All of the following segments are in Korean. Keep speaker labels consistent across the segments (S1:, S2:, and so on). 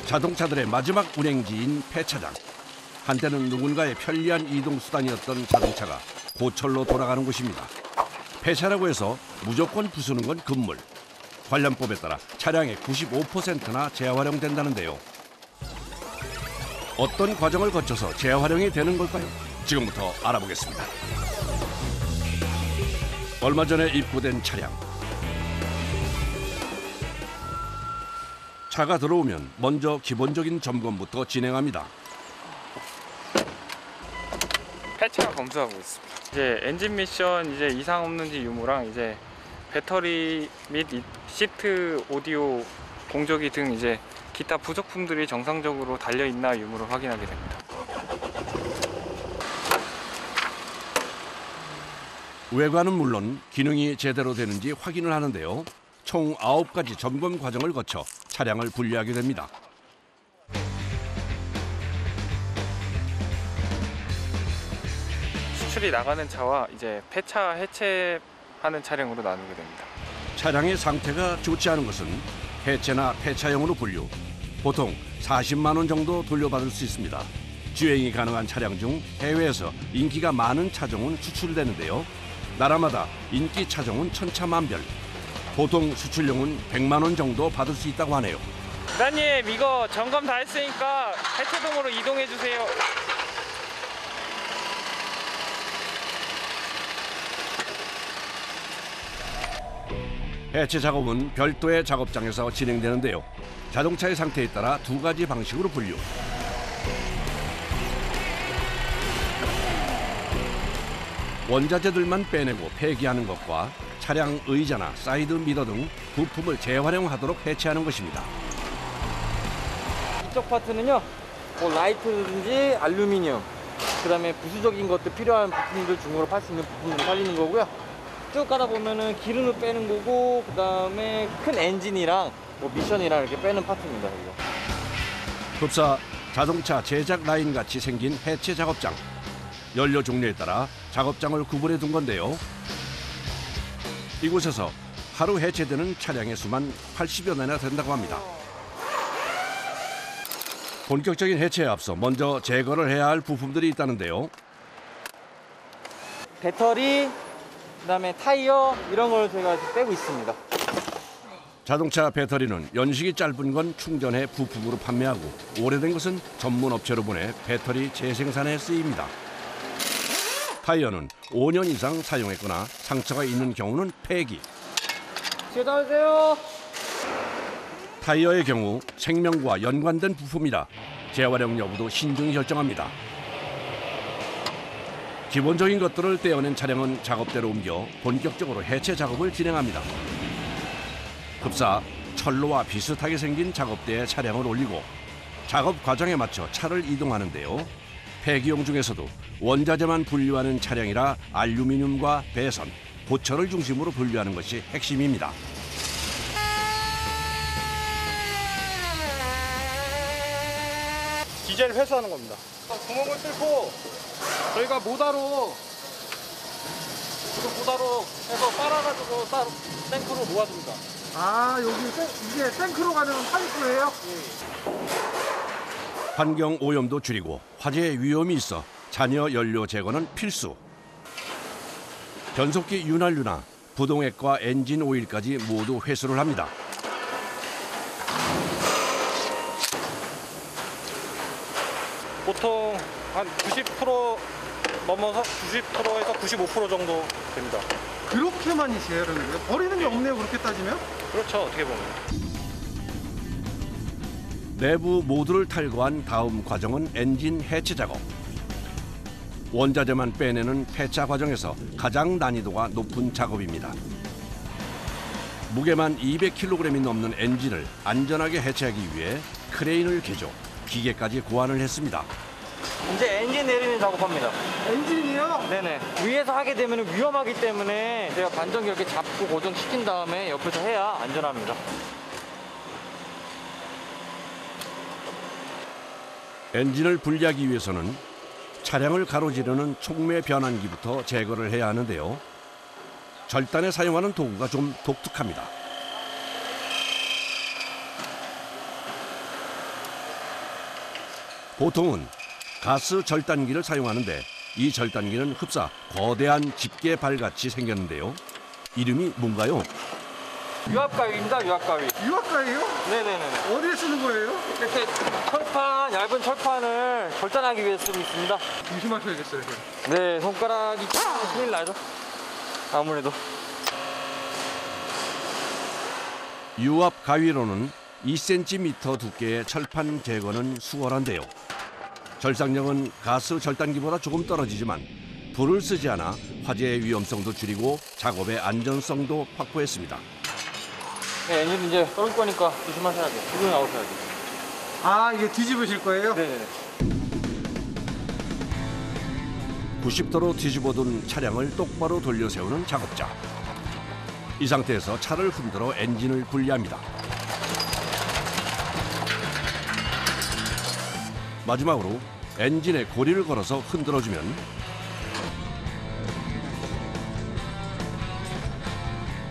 S1: 자동차들의 마지막 운행지인 폐차장. 한때는 누군가의 편리한 이동수단이었던 자동차가 고철로 돌아가는 곳입니다. 폐차라고 해서 무조건 부수는 건 금물. 관련법에 따라 차량의 95%나 재활용된다는데요. 어떤 과정을 거쳐서 재활용이 되는 걸까요? 지금부터 알아보겠습니다. 얼마 전에 입고된 차량. 차가 들어오면 먼저 기본적인 점검부터 진행합니다.
S2: 폐차 검수하고 있습니다. 이제 엔진 미션 이제 이상 없는지 유무랑 이제 배터리 및 시트, 오디오, 공조기 등 이제 기타 부속품들이 정상적으로 달려 있나 유무를 확인하게 됩니다.
S1: 외관은 물론 기능이 제대로 되는지 확인을 하는데요. 총 9가지 점검 과정을 거쳐 차량을 분리하게 됩니다.
S2: 수출이 나가는 차와 이제 폐차 해체하는 차량으로 나누게 됩니다.
S1: 차량의 상태가 좋지 않은 것은 해체나 폐차용으로 분류. 보통 40만 원 정도 돌려받을 수 있습니다. 주행이 가능한 차량 중 해외에서 인기가 많은 차종은 수출되는데요. 나라마다 인기 차종은 천차만별. 보통 수출용은 100만 원 정도 받을 수 있다고 하네요.
S2: 부장님, 이거 점검 다 했으니까 해체동으로 이동해 주세요.
S1: 해체 작업은 별도의 작업장에서 진행되는데요. 자동차의 상태에 따라 2가지 방식으로 분류. 원자재들만 빼내고 폐기하는 것과 차량 의자나 사이드 미러 등 부품을 재활용하도록 해체하는 것입니다.
S3: 이쪽 파트는요, 뭐 라이트든지 알루미늄, 그다음에 부수적인 것들 필요한 부품들 중으로 팔 수 있는 부품들 살리는 거고요. 쭉 가다 보면은 기름을 빼는 거고, 그다음에 큰 엔진이랑 뭐 미션이랑 이렇게 빼는 파트입니다. 이거.
S1: 흡사 자동차 제작 라인 같이 생긴 해체 작업장. 연료 종류에 따라 작업장을 구분해 둔 건데요. 이곳에서 하루 해체되는 차량의 수만 80여 대나 된다고 합니다. 본격적인 해체에 앞서 먼저 제거를 해야 할 부품들이 있다는데요.
S3: 배터리, 그다음에 타이어 이런 걸 저희가 빼고 있습니다.
S1: 자동차 배터리는 연식이 짧은 건 충전해 부품으로 판매하고 오래된 것은 전문 업체로 보내 배터리 재생산에 쓰입니다. 타이어는 5년 이상 사용했거나 상처가 있는 경우는 폐기.
S3: 제자하세요.
S1: 타이어의 경우 생명과 연관된 부품이라 재활용 여부도 신중히 결정합니다. 기본적인 것들을 떼어낸 차량은 작업대로 옮겨 본격적으로 해체 작업을 진행합니다. 급사 철로와 비슷하게 생긴 작업대에 차량을 올리고 작업 과정에 맞춰 차를 이동하는데요. 폐기용 중에서도 원자재만 분류하는 차량이라 알루미늄과 배선, 고철을 중심으로 분류하는 것이 핵심입니다.
S4: 디젤 회수하는 겁니다. 구멍을 뚫고 저희가 모다로 해서 빨아가지고 따로 탱크로 모아줍니다.
S5: 아, 이게 탱크로 가는 파이프예요?
S1: 환경 오염도 줄이고 화재 위험이 있어 잔여 연료 제거는 필수. 변속기 윤활유나 부동액과 엔진 오일까지 모두 회수를 합니다.
S4: 보통 한 90% 넘어서 90%에서 95% 정도 됩니다.
S5: 그렇게 많이 재활용을 해요? 버리는 게 없네요, 그렇게 따지면?
S4: 그렇죠, 어떻게 보면.
S1: 내부 모두를 탈거한 다음 과정은 엔진 해체 작업. 원자재만 빼내는 폐차 과정에서 가장 난이도가 높은 작업입니다. 무게만 200kg이 넘는 엔진을 안전하게 해체하기 위해 크레인을 개조, 기계까지 고안을 했습니다.
S3: 이제 엔진 내리는 작업합니다.
S5: 엔진이요?
S3: 네네. 위에서 하게 되면 위험하기 때문에 제가 반전기 이렇게 잡고 고정시킨 다음에 옆에서 해야 안전합니다.
S1: 엔진을 분리하기 위해서는 차량을 가로지르는 촉매 변환기부터 제거를 해야 하는데요. 절단에 사용하는 도구가 좀 독특합니다. 보통은 가스 절단기를 사용하는데 이 절단기는 흡사 거대한 집게 발같이 생겼는데요. 이름이 뭔가요?
S3: 유압가위입니다. 유압가위.
S5: 유압가예요?
S3: 네네네.
S5: 어디에 쓰는 거예요?
S3: 이렇게 철판, 얇은 철판을 절단하기 위해 쓰고 있습니다.
S5: 조심하셔야겠어요. 이거.
S3: 네, 손가락이 큰일 나죠. 아무래도.
S1: 유압 가위로는 2cm 두께의 철판 제거는 수월한데요. 절삭력은 가스 절단기보다 조금 떨어지지만 불을 쓰지 않아 화재의 위험성도 줄이고 작업의 안전성도 확보했습니다.
S3: 네, 엔진 이제 떨어질 거니까 조심하셔야 돼요. 기둥이 나오셔야 돼요.
S5: 아, 이게 뒤집으실 거예요?
S3: 네네네.
S1: 90도로 뒤집어둔 차량을 똑바로 돌려 세우는 작업자. 이 상태에서 차를 흔들어 엔진을 분리합니다. 마지막으로 엔진에 고리를 걸어서 흔들어주면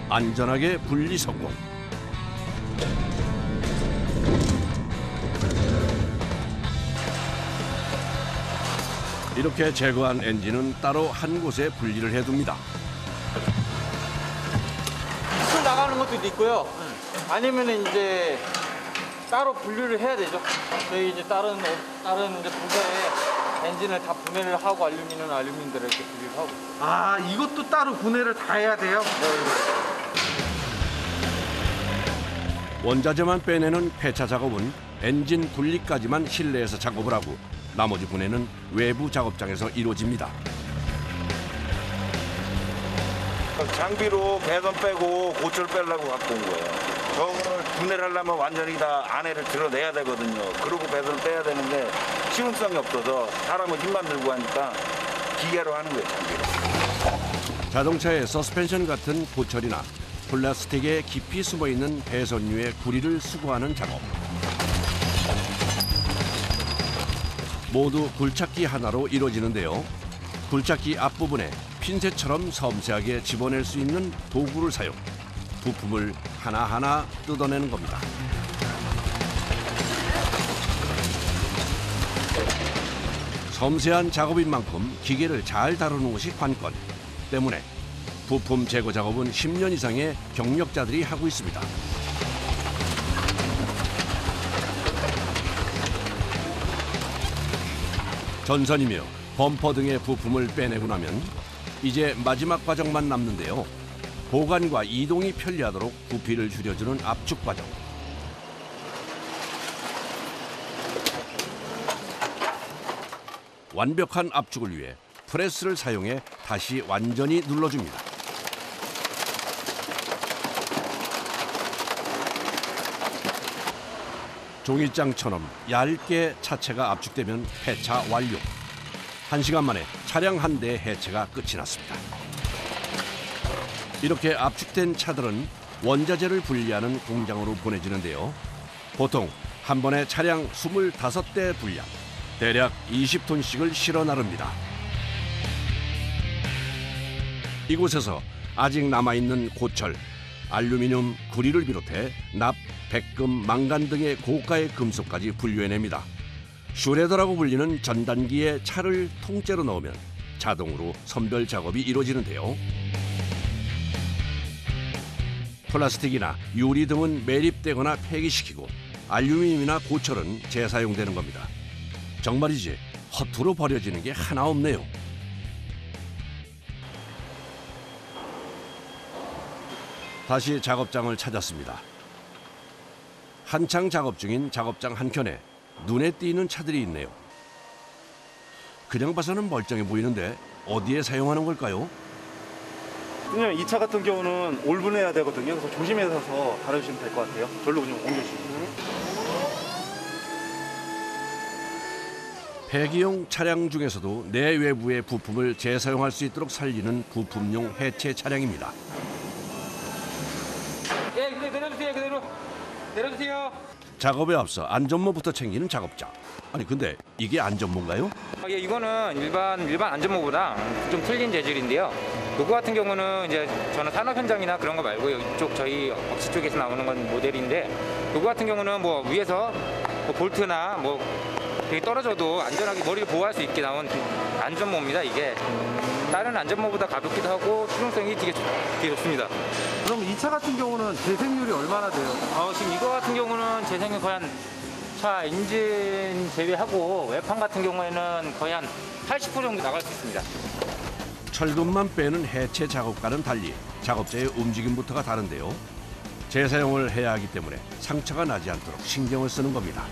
S1: 안전하게 분리 성공. 이렇게 제거한 엔진은 따로 한 곳에 분리를 해둡니다.
S3: 풀 나가는 것도 있고요. 아니면은 이제 따로 분류를 해야 되죠. 저희 이제 다른 이제 부서에 엔진을 다 분해를 하고 알루미늄들을 이렇게 분리를 하고.
S5: 아, 이것도 따로 분해를 다 해야 돼요?
S1: 원자재만 빼내는 폐차 작업은 엔진 분리까지만 실내에서 작업을 하고 나머지 분해는 외부 작업장에서 이루어집니다.
S6: 장비로 배선 빼고 고철 빼려고 갖고 온 거예요. 저거를 분해를 하려면 완전히 다 안에를 드러내야 되거든요. 그리고 배선을 빼야 되는데 실용성이 없어서 사람은 힘만 들고 하니까 기계로 하는 거예요, 장비로.
S1: 자동차의 서스펜션 같은 고철이나 플라스틱에 깊이 숨어있는 배선류의 구리를 수거하는 작업. 모두 굴착기 하나로 이루어지는데요. 굴착기 앞부분에 핀셋처럼 섬세하게 집어낼 수 있는 도구를 사용. 부품을 하나하나 뜯어내는 겁니다. 섬세한 작업인 만큼 기계를 잘 다루는 것이 관건. 때문에 부품 제거 작업은 10년 이상의 경력자들이 하고 있습니다. 전선이며 범퍼 등의 부품을 빼내고 나면 이제 마지막 과정만 남는데요. 보관과 이동이 편리하도록 부피를 줄여주는 압축 과정. 완벽한 압축을 위해 프레스를 사용해 다시 완전히 눌러줍니다. 종이장처럼 얇게 차체가 압축되면 해차 완료. 1시간 만에 차량 한 대의 해체가 끝이 났습니다. 이렇게 압축된 차들은 원자재를 분리하는 공장으로 보내지는데요. 보통 한 번에 차량 25대 분량, 대략 20톤씩을 실어 나릅니다. 이곳에서 아직 남아있는 고철, 알루미늄, 구리를 비롯해 납, 백금, 망간 등의 고가의 금속까지 분류해냅니다. 슈레더라고 불리는 전단기에 차를 통째로 넣으면 자동으로 선별 작업이 이루어지는데요. 플라스틱이나 유리 등은 매립되거나 폐기시키고 알루미늄이나 고철은 재사용되는 겁니다. 정말이지 허투루 버려지는 게 하나 없네요. 다시 작업장을 찾았습니다. 한창 작업 중인 작업장 한켠에 눈에 띄는 차들이 있네요. 그냥 봐서는 멀쩡해 보이는데 어디에 사용하는 걸까요?
S7: 왜냐면 이 차 같은 경우는 올분해야 되거든요. 그래서 조심해서 다루시면 될 것 같아요. 절로 좀 옮겨주시면.
S1: 폐기용 차량 중에서도 내외부의 부품을 재사용할 수 있도록 살리는 부품용 해체 차량입니다.
S3: 예, 내려주세요. 그대로. 내려주세요.
S1: 작업에 앞서 안전모부터 챙기는 작업자. 아니 근데 이게 안전모인가요?
S8: 예, 이거는 일반 안전모보다 좀 틀린 재질인데요. 요거 같은 경우는 이제 저는 산업 현장이나 그런 거 말고 이쪽 저희 업체 쪽에서 나오는 건 모델인데, 요거 같은 경우는 뭐 위에서 뭐 볼트나 뭐 되게 떨어져도 안전하게 머리를 보호할 수 있게 나온 안전모입니다. 이게 다른 안전모보다 가볍기도 하고 실용성이 되게 좋습니다.
S5: 그럼 이 차 같은 경우는 재생률이 얼마나 돼요?
S8: 지금 이거 같은 경우는 재생이 거의 한 차 엔진 제외하고 외판 같은 경우에는 거의 한 80% 정도 나갈 수 있습니다.
S1: 철근만 빼는 해체 작업과는 달리 작업자의 움직임부터가 다른데요. 재사용을 해야 하기 때문에 상처가 나지 않도록 신경을 쓰는 겁니다.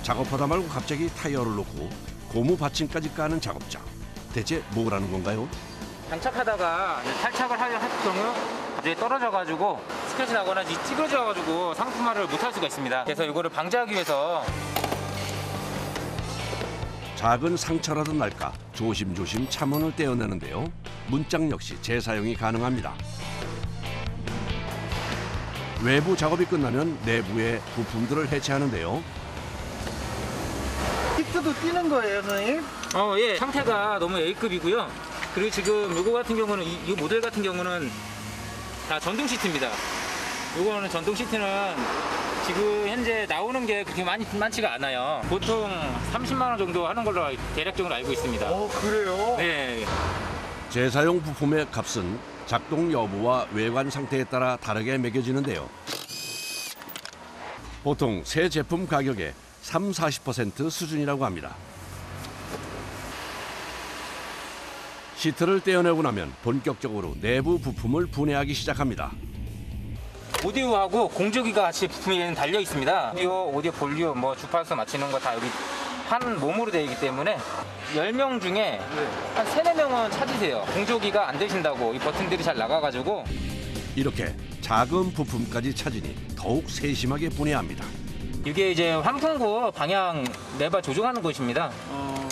S1: 작업하다 말고 갑자기 타이어를 놓고 고무 받침까지 까는 작업자. 대체 뭐라는 건가요?
S8: 장착하다가 탈착을 하려 할 경우 이제 떨어져가지고 스크래치 나거나 찌그러져가지고 상품화를 못할 수가 있습니다. 그래서 이거를 방지하기 위해서
S1: 작은 상처라도 날까 조심조심 차문을 떼어내는데요. 문짝 역시 재사용이 가능합니다. 외부 작업이 끝나면 내부의 부품들을 해체하는데요.
S5: 히트도 뛰는 거예요, 선생님?
S8: 예. 상태가 너무 A급이고요. 그리고 지금 이거 같은 경우는 이 모델 같은 경우는 다 전동 시트입니다. 이거는 전동 시트는 지금 현재 나오는 게 그렇게 많지가 않아요. 보통 30만 원 정도 하는 걸로 대략적으로 알고 있습니다.
S5: 그래요?
S8: 네.
S1: 재사용 부품의 값은 작동 여부와 외관 상태에 따라 다르게 매겨지는데요. 보통 새 제품 가격의 30-40% 수준이라고 합니다. 시트를 떼어내고 나면 본격적으로 내부 부품을 분해하기 시작합니다.
S8: 오디오하고 공조기가 같이 부품에 달려 있습니다. 오디오 볼륨, 주파수 맞추는 거 다 여기 한 몸으로 되어 있기 때문에 10명 중에 한 3-4명은 찾으세요. 공조기가 안 되신다고 이 버튼들이 잘 나가가지고.
S1: 이렇게 작은 부품까지 찾으니 더욱 세심하게 분해합니다.
S8: 이게 이제 환풍구 방향 레버 조종하는 곳입니다.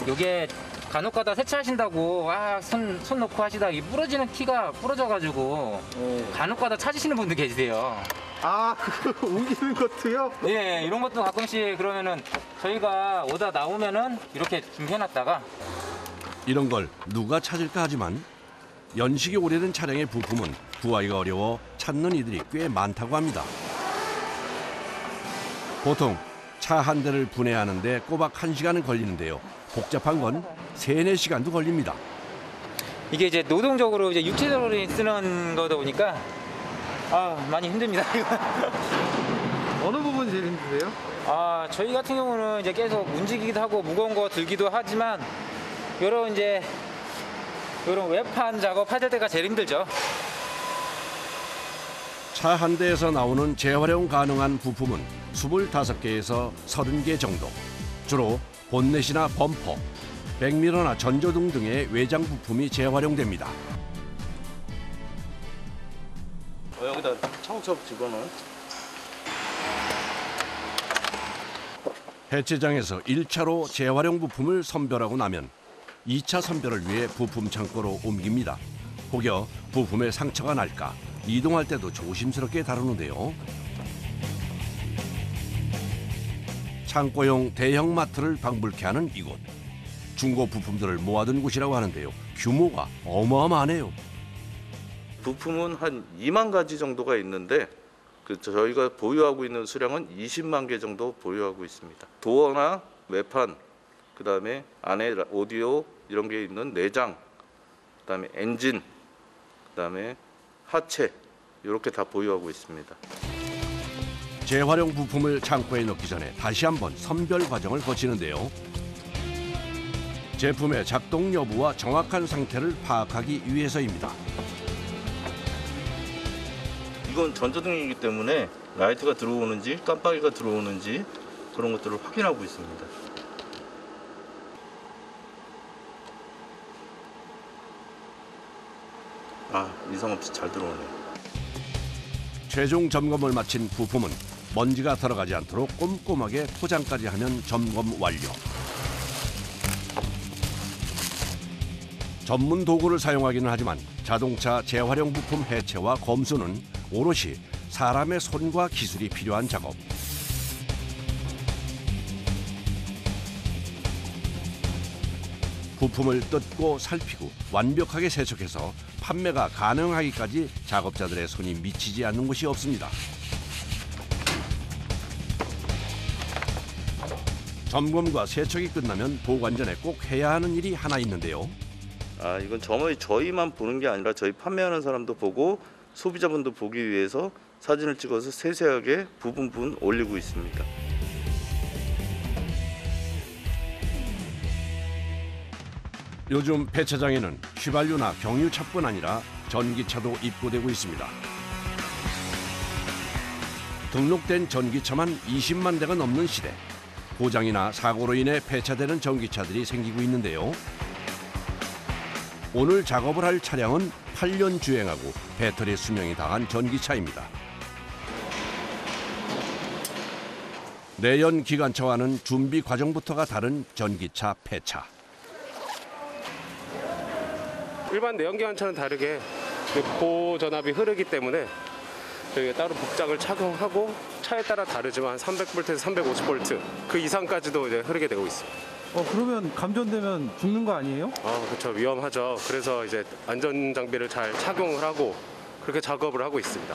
S8: 이게 간혹가다 세차하신다고 손 놓고 하시다가 이 부러지는 키가 부러져가지고 간혹가다 찾으시는 분들 계세요.
S5: 그거 옮기는 것도요?
S8: 네, 이런 것도 가끔씩 그러면은 저희가 오다 나오면은 이렇게 준비해놨다가
S1: 이런 걸 누가 찾을까 하지만 연식이 오래된 차량의 부품은 구하기가 어려워 찾는 이들이 꽤 많다고 합니다. 보통 차 한 대를 분해하는데 꼬박 1시간은 걸리는데요. 복잡한 건 3-4시간도 걸립니다.
S8: 이게 이제 노동적으로 이제 육체적으로 쓰는 거다 보니까 많이 힘듭니다.
S5: 어느 부분이 제일 힘드세요?
S8: 저희 같은 경우는 이제 계속 움직이기도 하고 무거운 거 들기도 하지만 이런 외판 작업 할 때가 제일 힘들죠.
S1: 차 한 대에서 나오는 재활용 가능한 부품은 25개에서 30개 정도. 주로 본넷이나 범퍼, 백미러나 전조등 등의 외장 부품이 재활용됩니다.
S6: 여기다 청첩 집어넣어.
S1: 해체장에서 1차로 재활용 부품을 선별하고 나면 2차 선별을 위해 부품 창고로 옮깁니다. 혹여 부품에 상처가 날까 이동할 때도 조심스럽게 다루는데요. 창고용 대형마트를 방불케 하는 이곳. 중고 부품들을 모아둔 곳이라고 하는데요. 규모가 어마어마하네요.
S9: 부품은 한 2만 가지 정도가 있는데 저희가 보유하고 있는 수량은 20만 개 정도 보유하고 있습니다. 도어나 외판, 그다음에 안에 오디오 이런 게 있는 내장, 그다음에 엔진, 그다음에 하체 이렇게 다 보유하고 있습니다.
S1: 재활용 부품을 창고에 넣기 전에 다시 한번 선별 과정을 거치는데요. 제품의 작동 여부와 정확한 상태를 파악하기 위해서입니다.
S9: 이건 전조등이기 때문에 라이트가 들어오는지 깜빡이가 들어오는지 그런 것들을 확인하고 있습니다. 이상 없이 잘 들어오네요.
S1: 최종 점검을 마친 부품은 먼지가 들어가지 않도록 꼼꼼하게 포장까지 하면 점검 완료. 전문 도구를 사용하기는 하지만 자동차 재활용 부품 해체와 검수는 오롯이 사람의 손과 기술이 필요한 작업. 부품을 뜯고 살피고 완벽하게 세척해서 판매가 가능하기까지 작업자들의 손이 미치지 않는 곳이 없습니다. 점검과 세척이 끝나면 보관 전에 꼭 해야 하는 일이 하나 있는데요.
S9: 이건 저희만 보는 게 아니라 저희 판매하는 사람도 보고 소비자분도 보기 위해서 사진을 찍어서 세세하게 부분 올리고 있습니다.
S1: 요즘 폐차장에는 휘발유나 경유차뿐 아니라 전기차도 입고되고 있습니다. 등록된 전기차만 20만 대가 넘는 시대. 고장이나 사고로 인해 폐차되는 전기차들이 생기고 있는데요. 오늘 작업을 할 차량은 8년 주행하고 배터리 수명이 다한 전기차입니다. 내연 기관차와는 준비 과정부터가 다른 전기차 폐차.
S10: 일반 내연기관차는 다르게 고전압이 흐르기 때문에 저희가 따로 복장을 착용하고 차에 따라 다르지만 300V에서 350V 그 이상까지도 이제 흐르게 되고 있습니다.
S5: 그러면 감전되면 죽는 거 아니에요?
S10: 그렇죠. 위험하죠. 그래서 이제 안전 장비를 잘 착용을 하고 그렇게 작업을 하고 있습니다.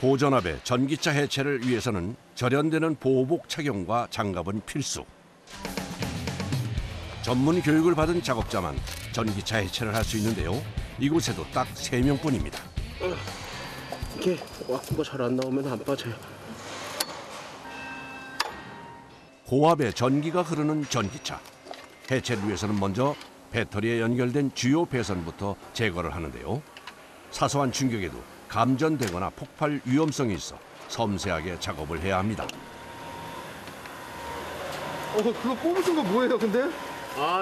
S1: 고전압의 전기차 해체를 위해서는 절연되는 보호복 착용과 장갑은 필수. 전문 교육을 받은 작업자만 전기차 해체를 할 수 있는데요. 이곳에도 딱 3명뿐입니다.
S10: 이게 와꾸가 잘 안 나오면 안 빠져요.
S1: 고압의 전기가 흐르는 전기차. 해체를 위해서는 먼저 배터리에 연결된 주요 배선부터 제거를 하는데요. 사소한 충격에도 감전되거나 폭발 위험성이 있어 섬세하게 작업을 해야 합니다.
S5: 그거 뽑으신 거 뭐예요, 근데?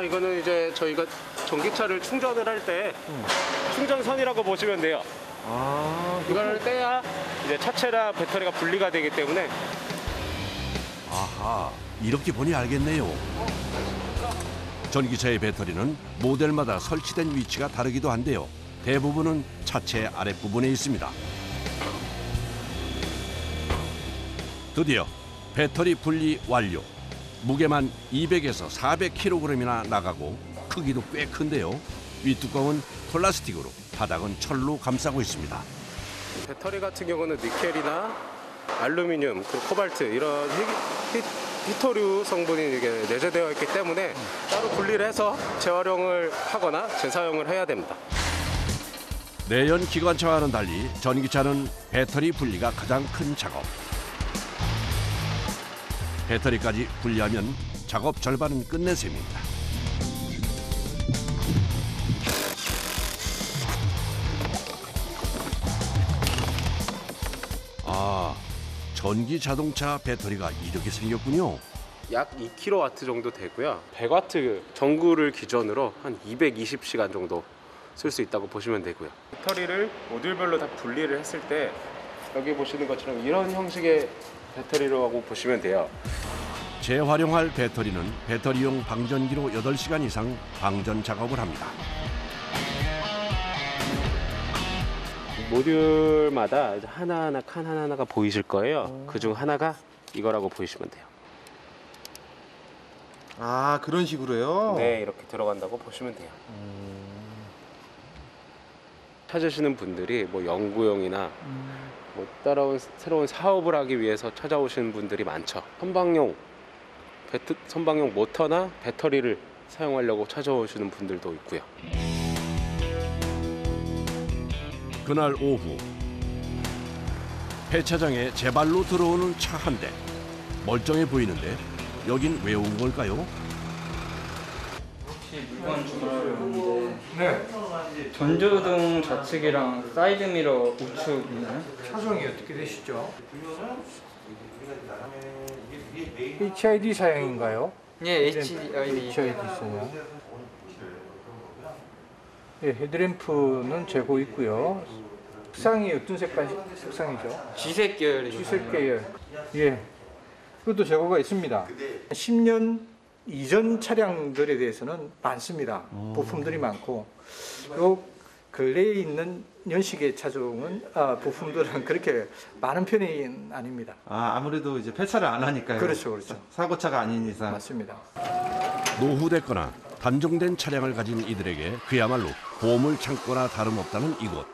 S10: 이거는 이제 저희가 전기차를 충전을 할 때 충전선이라고 보시면 돼요. 이거를 떼야 이제 차체랑 배터리가 분리가 되기 때문에.
S1: 아하, 이렇게 보니 알겠네요. 전기차의 배터리는 모델마다 설치된 위치가 다르기도 한데요. 대부분은 차체 아랫부분에 있습니다. 드디어 배터리 분리 완료. 무게만 200에서 400kg이나 나가고 크기도 꽤 큰데요. 윗뚜껑은 플라스틱으로, 바닥은 철로 감싸고 있습니다.
S10: 배터리 같은 경우는 니켈이나 알루미늄, 그리고 코발트 이런 히토류 성분이 이게 내재되어 있기 때문에 따로 분리를 해서 재활용을 하거나 재사용을 해야 됩니다.
S1: 내연 기관차와는 달리 전기차는 배터리 분리가 가장 큰 작업. 배터리까지 분리하면 작업 절반은 끝낸 셈입니다. 전기 자동차 배터리가 이렇게 생겼군요.
S10: 약 2kW 정도 되고요. 100W 전구를 기준으로 한 220시간 정도 쓸 수 있다고 보시면 되고요. 배터리를 모듈별로 다 분리를 했을 때 여기 보시는 것처럼 이런 형식의 배터리라고 보시면 돼요.
S1: 재활용할 배터리는 배터리용 방전기로 8시간 이상 방전 작업을 합니다.
S10: 모듈마다 하나하나 칸 하나하나가 보이실 거예요. 그중 하나가 이거라고 보시면 돼요.
S5: 그런 식으로요?
S10: 네, 이렇게 들어간다고 보시면 돼요. 찾으시는 분들이 뭐 연구용이나 뭐 따라온 새로운 사업을 하기 위해서 찾아오시는 분들이 많죠. 선박용 모터나 배터리를 사용하려고 찾아오시는 분들도 있고요.
S1: 그날 오후 폐차장에 제발로 들어오는 차 한 대. 멀쩡해 보이는데 여긴 왜 온 걸까요?
S2: 혹시 물건 주문하려는데 네. 전조등 좌측이랑 사이드미러 우측 있나요?
S11: 차종이 어떻게 되시죠? HID 사양인가요?
S2: 예, HID
S11: 있어요. 예, 헤드램프는 재고 있고요. 색상이 어떤 색상이죠?
S2: G색 계열이죠.
S11: G색 계열. 예, 그것도 재고가 있습니다. 10년 이전 차량들에 대해서는 많습니다. 부품들이 많고, 요 근래에 있는 연식의 차종은 부품들은 그렇게 많은 편이 아닙니다.
S5: 아무래도 이제 폐차를 안 하니까요.
S11: 그렇죠.
S5: 사고차가 아닌 이상.
S11: 맞습니다.
S1: 노후됐거나 단종된 차량을 가진 이들에게 그야말로 보물 창고나 다름없다는 이곳.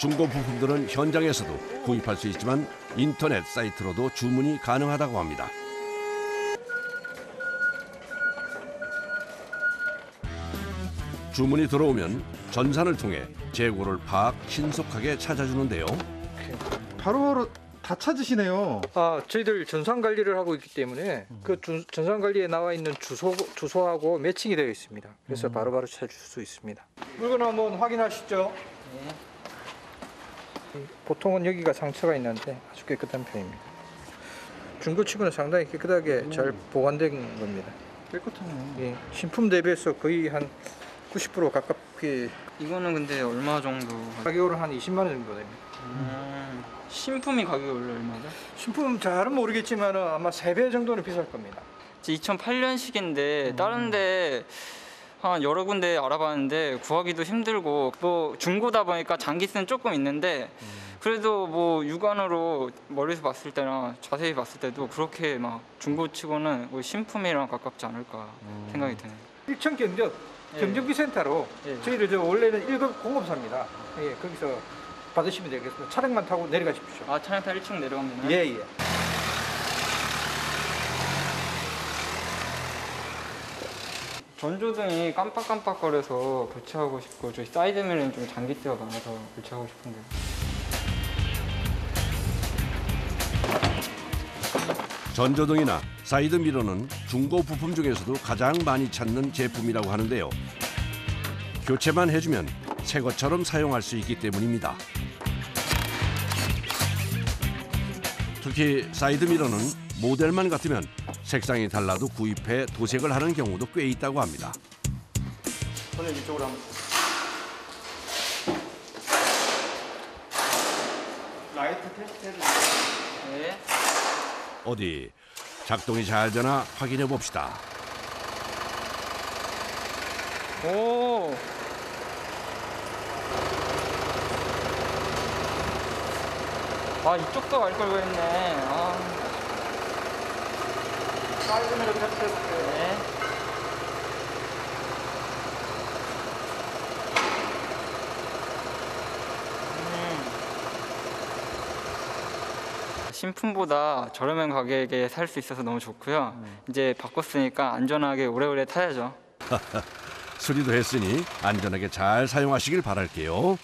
S1: 중고 부품들은 현장에서도 구입할 수 있지만 인터넷 사이트로도 주문이 가능하다고 합니다. 주문이 들어오면 전산을 통해 재고를 파악 신속하게 찾아주는데요.
S5: 바로바로 다 찾으시네요.
S11: 저희들 전산 관리를 하고 있기 때문에 그 전산 관리에 나와 있는 주소하고 매칭이 되어 있습니다. 그래서 바로바로 찾을 수 있습니다. 물건 한번 확인하시죠. 보통은 여기가 상처가 있는데 아주 깨끗한 편입니다. 중고치고는 상당히 깨끗하게 잘 보관된 겁니다.
S5: 깨끗하네요.
S11: 예, 신품 대비해서 거의 한 90% 가깝게.
S3: 이거는 근데 얼마 정도?
S11: 가격으로 한 20만 원 정도 됩니다.
S3: 신품이 가격이 원래 얼마죠?
S11: 신품 잘은 모르겠지만 아마 3배 정도는 비쌀 겁니다.
S3: 2008년식인데 다른데 한 여러 군데 알아봤는데 구하기도 힘들고, 뭐 중고다 보니까 장기세는 조금 있는데 그래도 뭐 육안으로 멀리서 봤을 때나 자세히 봤을 때도 그렇게 막 중고치고는 뭐 신품이랑 가깝지 않을까 생각이 드네요.
S11: 일천 경정비센터로 저희들 원래는 1급 공업사입니다. 예, 거기서 받으시면 되겠습니다. 차량만 타고 내려가십시오.
S3: 차량 타고 1층 내려가면 되나요?
S11: 예.
S3: 전조등이 깜빡깜빡거려서 교체하고 싶고, 저희 사이드미러는 좀 장기세가 많아서 교체하고 싶은데.
S1: 전조등이나 사이드 미러는 중고 부품 중에서도 가장 많이 찾는 제품이라고 하는데요. 교체만 해주면 새 것처럼 사용할 수 있기 때문입니다. 특히 사이드 미러는 모델만 같으면 색상이 달라도 구입해 도색을 하는 경우도 꽤 있다고 합니다.
S7: 선생님 이쪽으로 한번. 라이트 테스트 해주세요.
S3: 네.
S1: 어디 작동이 잘 되나 확인해 봅시다.
S3: 오. 이쪽도 알 걸 그랬네.
S11: 사이드미러 테스트 해볼게요.
S3: 네. 신품보다 저렴한 가격에 살 수 있어서 너무 좋고요. 이제 바꿨으니까 안전하게 오래오래 타야죠.
S1: 수리도 했으니 안전하게 잘 사용하시길 바랄게요.